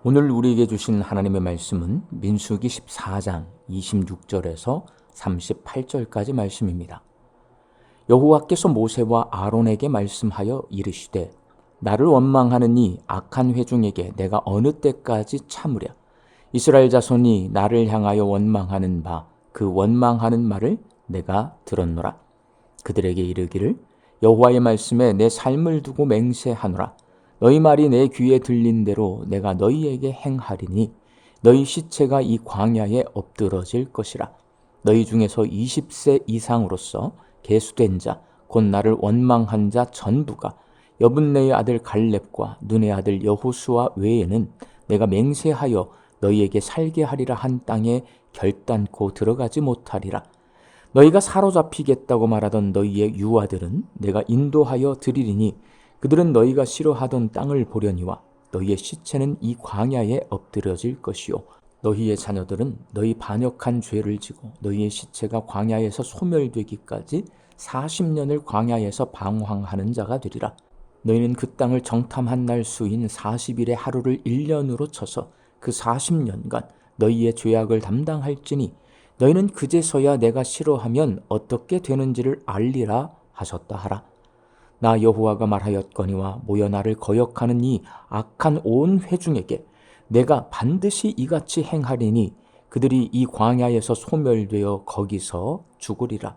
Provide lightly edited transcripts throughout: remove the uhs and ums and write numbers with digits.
오늘 우리에게 주신 하나님의 말씀은 민수기 14장 26절에서 38절까지 말씀입니다. 여호와께서 모세와 아론에게 말씀하여 이르시되 나를 원망하는 이 악한 회중에게 내가 어느 때까지 참으랴. 이스라엘 자손이 나를 향하여 원망하는 바 그 원망하는 말을 내가 들었노라. 그들에게 이르기를 여호와의 말씀에 내 삶을 두고 맹세하노라. 너희 말이 내 귀에 들린 대로 내가 너희에게 행하리니 너희 시체가 이 광야에 엎드러질 것이라. 너희 중에서 20세 이상으로서 계수된 자 곧 나를 원망한 자 전부가 여분네의 아들 갈렙과 눈의 아들 여호수아 외에는 내가 맹세하여 너희에게 살게 하리라 한 땅에 결단코 들어가지 못하리라. 너희가 사로잡히겠다고 말하던 너희의 유아들은 내가 인도하여 드리리니 그들은 너희가 싫어하던 땅을 보려니와 너희의 시체는 이 광야에 엎드려질 것이요 너희의 자녀들은 너희 반역한 죄를 지고 너희의 시체가 광야에서 소멸되기까지 40년을 광야에서 방황하는 자가 되리라. 너희는 그 땅을 정탐한 날 수인 40일의 하루를 1년으로 쳐서 그 40년간 너희의 죄악을 담당할지니 너희는 그제서야 내가 싫어하면 어떻게 되는지를 알리라 하셨다 하라. 나 여호와가 말하였거니와 모여 나를 거역하는 이 악한 온 회중에게 내가 반드시 이같이 행하리니 그들이 이 광야에서 소멸되어 거기서 죽으리라.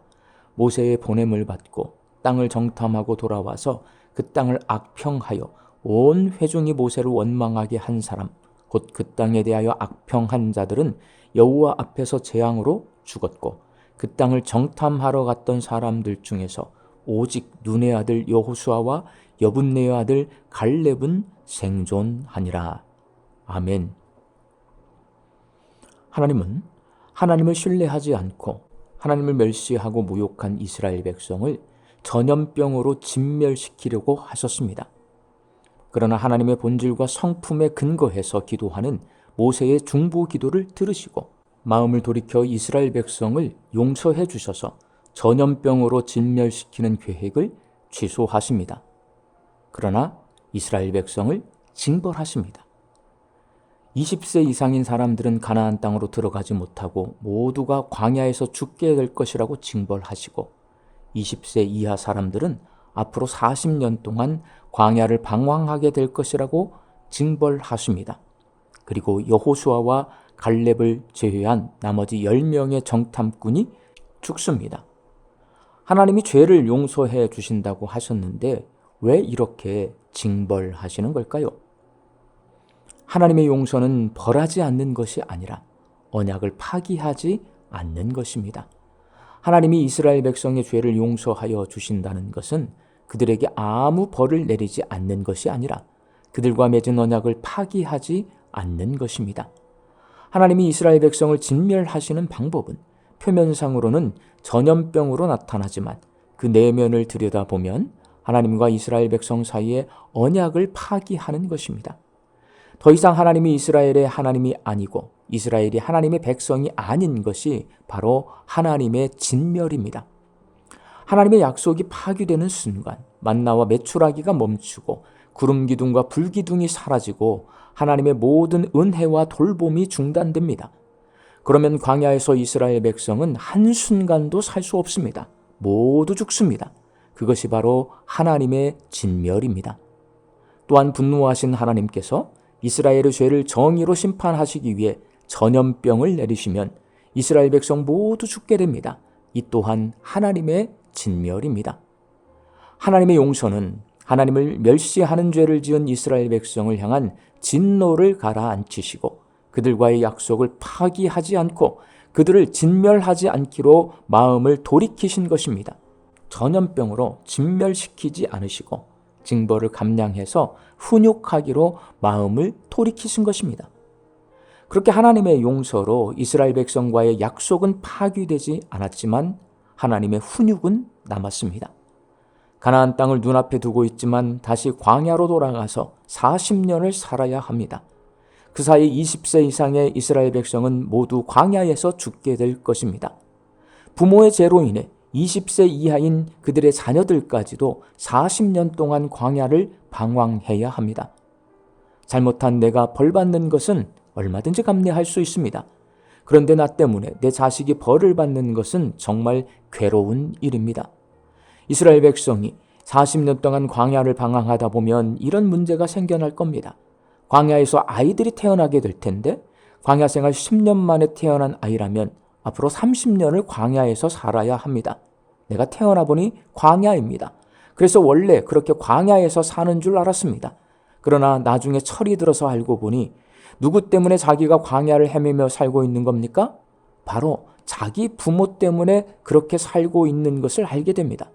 모세의 보냄을 받고 땅을 정탐하고 돌아와서 그 땅을 악평하여 온 회중이 모세를 원망하게 한 사람 곧 그 땅에 대하여 악평한 자들은 여호와 앞에서 재앙으로 죽었고 그 땅을 정탐하러 갔던 사람들 중에서 오직 눈의 아들 여호수아와 여분네의 아들 갈렙은 생존하니라. 아멘. 하나님은 하나님을 신뢰하지 않고 하나님을 멸시하고 모욕한 이스라엘 백성을 전염병으로 진멸시키려고 하셨습니다. 그러나 하나님의 본질과 성품에 근거해서 기도하는 모세의 중보 기도를 들으시고 마음을 돌이켜 이스라엘 백성을 용서해 주셔서 전염병으로 진멸시키는 계획을 취소하십니다. 그러나 이스라엘 백성을 징벌하십니다. 20세 이상인 사람들은 가나안 땅으로 들어가지 못하고 모두가 광야에서 죽게 될 것이라고 징벌하시고 20세 이하 사람들은 앞으로 40년 동안 광야를 방황하게 될 것이라고 징벌하십니다. 그리고 여호수아와 갈렙을 제외한 나머지 10명의 정탐꾼이 죽습니다. 하나님이 죄를 용서해 주신다고 하셨는데 왜 이렇게 징벌하시는 걸까요? 하나님의 용서는 벌하지 않는 것이 아니라 언약을 파기하지 않는 것입니다. 하나님이 이스라엘 백성의 죄를 용서하여 주신다는 것은 그들에게 아무 벌을 내리지 않는 것이 아니라 그들과 맺은 언약을 파기하지 않는 것입니다. 하나님이 이스라엘 백성을 진멸하시는 방법은 표면상으로는 전염병으로 나타나지만 그 내면을 들여다보면 하나님과 이스라엘 백성 사이에 언약을 파기하는 것입니다. 더 이상 하나님이 이스라엘의 하나님이 아니고 이스라엘이 하나님의 백성이 아닌 것이 바로 하나님의 진멸입니다. 하나님의 약속이 파기되는 순간 만나와 메추라기가 멈추고 구름 기둥과 불 기둥이 사라지고 하나님의 모든 은혜와 돌봄이 중단됩니다. 그러면 광야에서 이스라엘 백성은 한순간도 살 수 없습니다. 모두 죽습니다. 그것이 바로 하나님의 진멸입니다. 또한 분노하신 하나님께서 이스라엘의 죄를 정의로 심판하시기 위해 전염병을 내리시면 이스라엘 백성 모두 죽게 됩니다. 이 또한 하나님의 진멸입니다. 하나님의 용서는 하나님을 멸시하는 죄를 지은 이스라엘 백성을 향한 진노를 가라앉히시고 그들과의 약속을 파기하지 않고 그들을 진멸하지 않기로 마음을 돌이키신 것입니다. 전염병으로 진멸시키지 않으시고 징벌을 감량해서 훈육하기로 마음을 돌이키신 것입니다. 그렇게 하나님의 용서로 이스라엘 백성과의 약속은 파기되지 않았지만 하나님의 훈육은 남았습니다. 가나안 땅을 눈앞에 두고 있지만 다시 광야로 돌아가서 40년을 살아야 합니다. 그 사이 20세 이상의 이스라엘 백성은 모두 광야에서 죽게 될 것입니다. 부모의 죄로 인해 20세 이하인 그들의 자녀들까지도 40년 동안 광야를 방황해야 합니다. 잘못한 내가 벌받는 것은 얼마든지 감내할 수 있습니다. 그런데 나 때문에 내 자식이 벌을 받는 것은 정말 괴로운 일입니다. 이스라엘 백성이 40년 동안 광야를 방황하다 보면 이런 문제가 생겨날 겁니다. 광야에서 아이들이 태어나게 될 텐데 광야 생활 10년 만에 태어난 아이라면 앞으로 30년을 광야에서 살아야 합니다. 내가 태어나 보니 광야입니다. 그래서 원래 그렇게 광야에서 사는 줄 알았습니다. 그러나 나중에 철이 들어서 알고 보니 누구 때문에 자기가 광야를 헤매며 살고 있는 겁니까? 바로 자기 부모 때문에 그렇게 살고 있는 것을 알게 됩니다.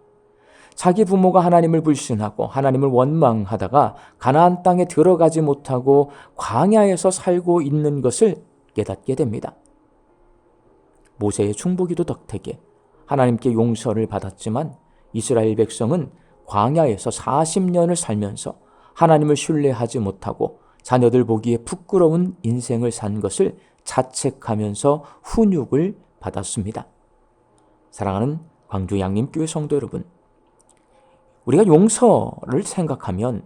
자기 부모가 하나님을 불신하고 하나님을 원망하다가 가나안 땅에 들어가지 못하고 광야에서 살고 있는 것을 깨닫게 됩니다. 모세의 중보기도 덕택에 하나님께 용서를 받았지만 이스라엘 백성은 광야에서 40년을 살면서 하나님을 신뢰하지 못하고 자녀들 보기에 부끄러운 인생을 산 것을 자책하면서 훈육을 받았습니다. 사랑하는 광주 양림교회 성도 여러분, 우리가 용서를 생각하면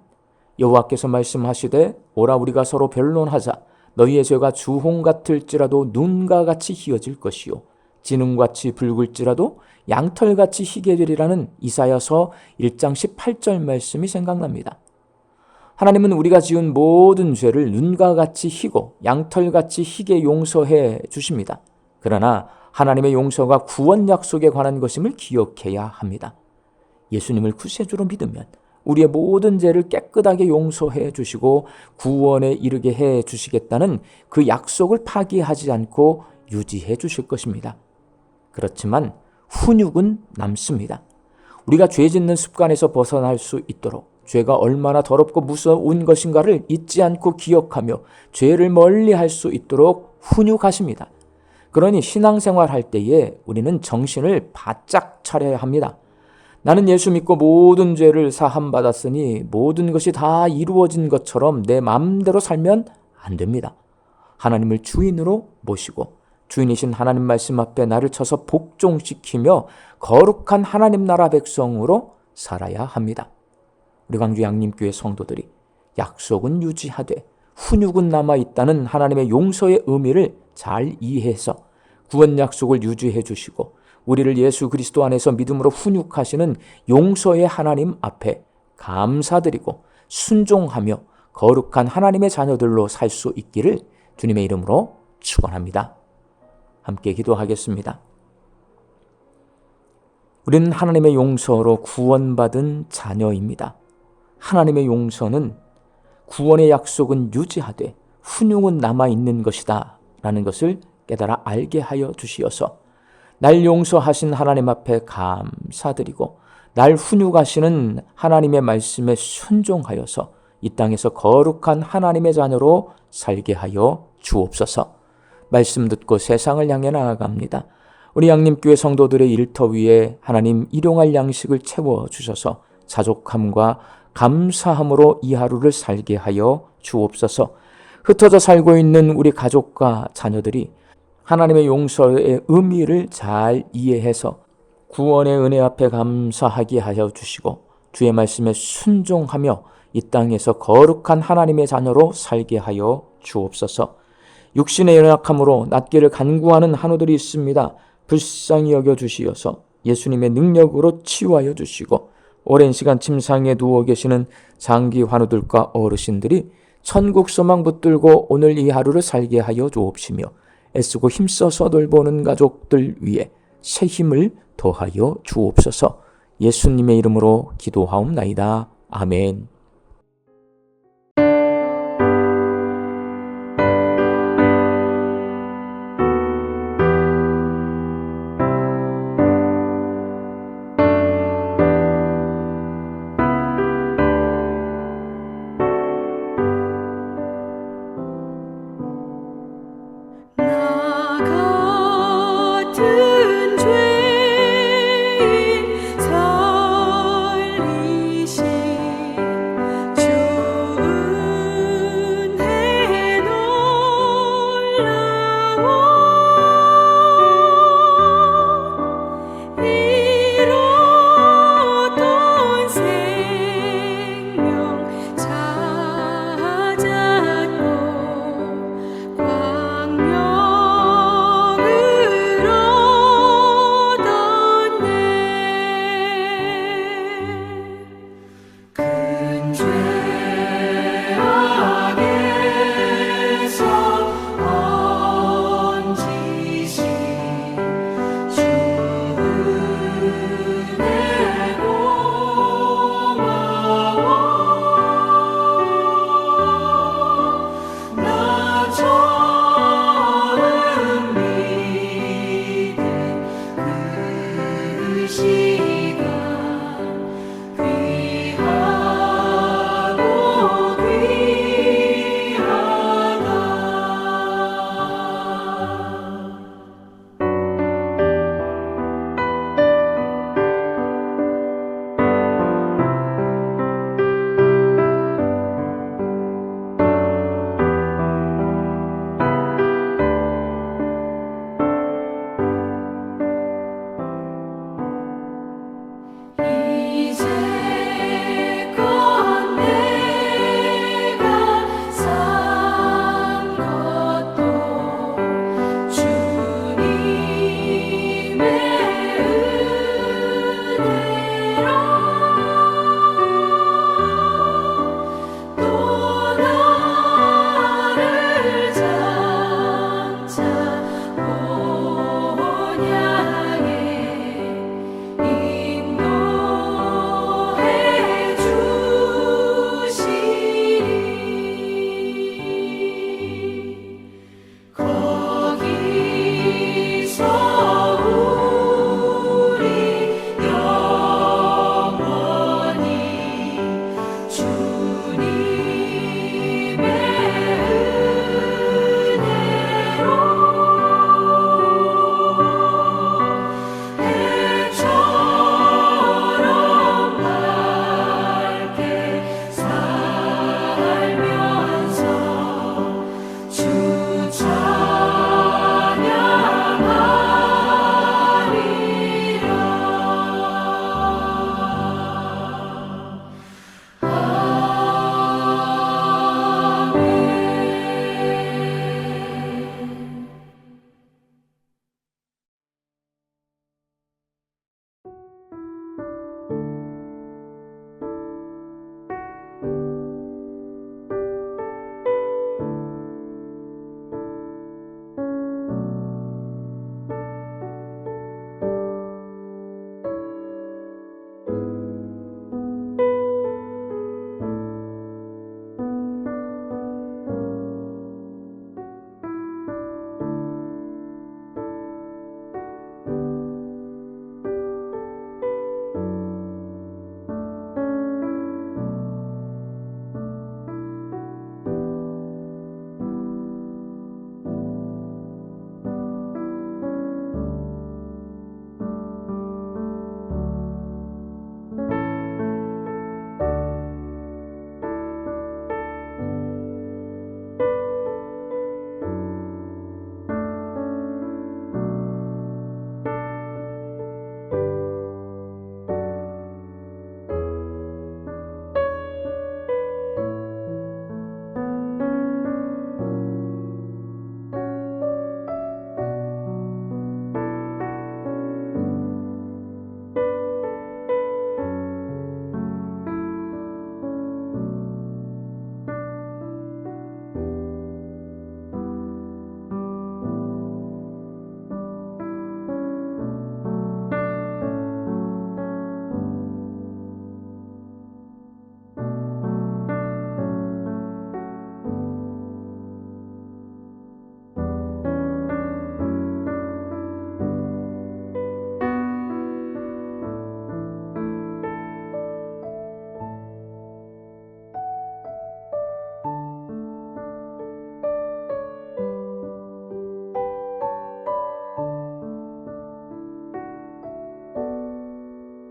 여호와께서 말씀하시되 오라 우리가 서로 변론하자 너희의 죄가 주홍 같을지라도 눈과 같이 희어질 것이요 진흥같이 붉을지라도 양털같이 희게 되리라는 이사야서 1장 18절 말씀이 생각납니다. 하나님은 우리가 지은 모든 죄를 눈과 같이 희고 양털같이 희게 용서해 주십니다. 그러나 하나님의 용서가 구원 약속에 관한 것임을 기억해야 합니다. 예수님을 구세주로 믿으면 우리의 모든 죄를 깨끗하게 용서해 주시고 구원에 이르게 해 주시겠다는 그 약속을 파기하지 않고 유지해 주실 것입니다. 그렇지만 훈육은 남습니다. 우리가 죄 짓는 습관에서 벗어날 수 있도록 죄가 얼마나 더럽고 무서운 것인가를 잊지 않고 기억하며 죄를 멀리할 수 있도록 훈육하십니다. 그러니 신앙생활 할 때에 우리는 정신을 바짝 차려야 합니다. 나는 예수 믿고 모든 죄를 사함받았으니 모든 것이 다 이루어진 것처럼 내 마음대로 살면 안 됩니다. 하나님을 주인으로 모시고 주인이신 하나님 말씀 앞에 나를 쳐서 복종시키며 거룩한 하나님 나라 백성으로 살아야 합니다. 우리 광주 양림교회 성도들이 약속은 유지하되 훈육은 남아있다는 하나님의 용서의 의미를 잘 이해해서 구원 약속을 유지해 주시고 우리를 예수 그리스도 안에서 믿음으로 훈육하시는 용서의 하나님 앞에 감사드리고 순종하며 거룩한 하나님의 자녀들로 살 수 있기를 주님의 이름으로 축원합니다. 함께 기도하겠습니다. 우리는 하나님의 용서로 구원받은 자녀입니다. 하나님의 용서는 구원의 약속은 유지하되 훈육은 남아있는 것이다 라는 것을 깨달아 알게 하여 주시어서 날 용서하신 하나님 앞에 감사드리고 날 훈육하시는 하나님의 말씀에 순종하여서 이 땅에서 거룩한 하나님의 자녀로 살게 하여 주옵소서. 말씀 듣고 세상을 향해 나아갑니다. 우리 양림교회 성도들의 일터 위에 하나님 일용할 양식을 채워주셔서 자족함과 감사함으로 이 하루를 살게 하여 주옵소서. 흩어져 살고 있는 우리 가족과 자녀들이 하나님의 용서의 의미를 잘 이해해서 구원의 은혜 앞에 감사하게 하여 주시고 주의 말씀에 순종하며 이 땅에서 거룩한 하나님의 자녀로 살게 하여 주옵소서. 육신의 연약함으로 낫기를 간구하는 한우들이 있습니다. 불쌍히 여겨 주시어서 예수님의 능력으로 치유하여 주시고 오랜 시간 침상에 누워 계시는 장기 환우들과 어르신들이 천국 소망 붙들고 오늘 이 하루를 살게 하여 주옵시며 애쓰고 힘써서 돌보는 가족들 위해 새 힘을 더하여 주옵소서. 예수님의 이름으로 기도하옵나이다. 아멘.